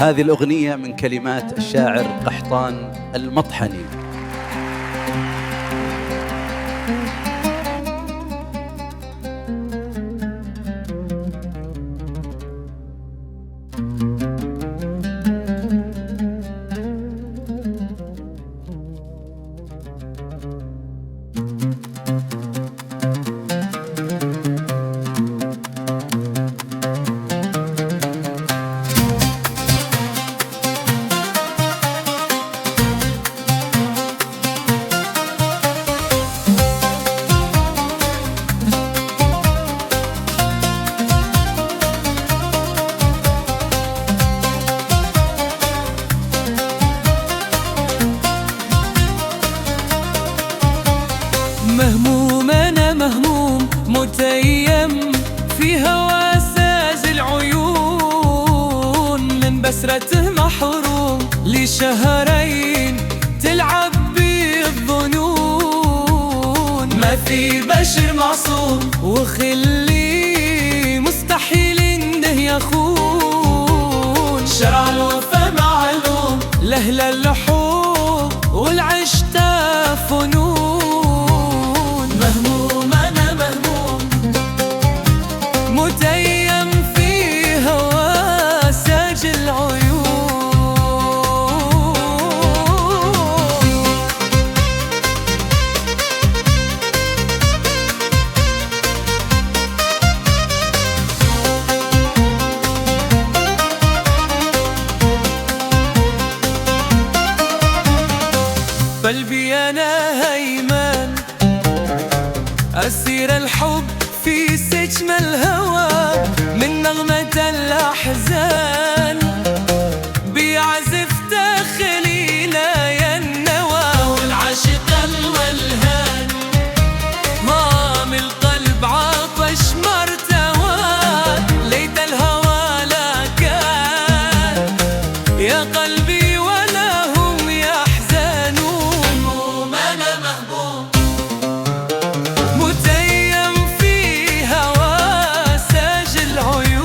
هذه الأغنية من كلمات الشاعر قحطان المطحني. مهموم أنا مهموم متيم في هوى ساز العيون، من بسرته محروم لشهرين تلعب بي الظنون. ما في بشر معصوم وخلي مستحيل انه يخون، شرع الوفا معلوم لأهل اللحوم والعشتا فنون. مهموم أنا مهموم متيم في هوى ساج العيون. قلبي أنا هيمان أسير الحب في سجن الهوى، من نغمة الأحزان بيعزف داخلي لا النوى. والعاشق الولهان ضام القلب عطش مرتوى، ليت الهوى لا كان يا قلبي ولا هم يحزنون. مهموم أنا مهموم متيم في هوى ساج العيون.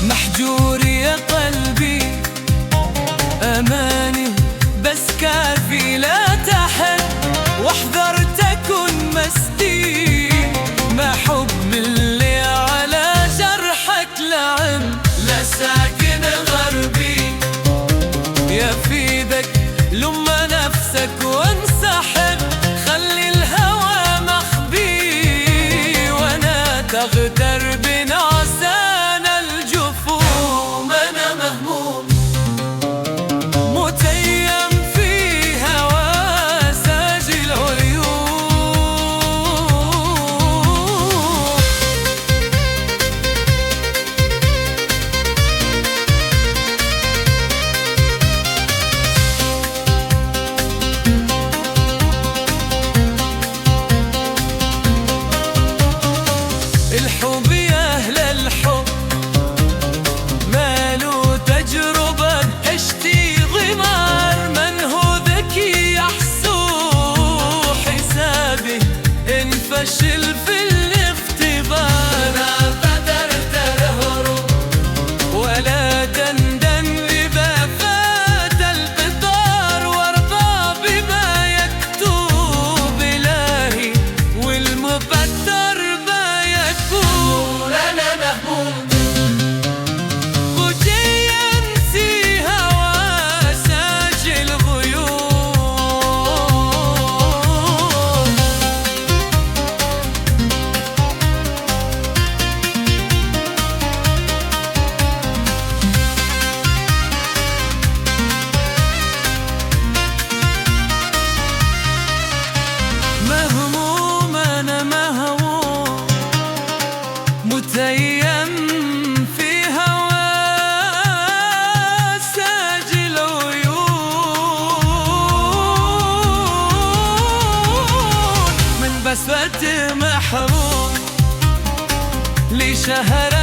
محجور يا قلبي أماني بس كافي لا تحن، واحذر تكن مسدين ما حب اللي على جرحك لعم. لا ساكن غربي يفيدك لما نفسك وانسحب، خلي الهوى مخبي وانا تغتر بنعسان الجفون. أنا مهموم متيم في هوى ساج العيون. الحب يا أهل الحب ماله تجربة اشتي ضمار، من هو ذكي يحسو حسابه إن فشل في الاختبار. لا قدر ترهرب ولا دندن لما فات القطار، وارضى بما يكتب إلهي والمقدر ما يكون. أنا مهموم متيم في هوى ساج الغيوم. مهموم أنا مهموم متيم في هوى ساج العيون، من بسوة محروم لشهر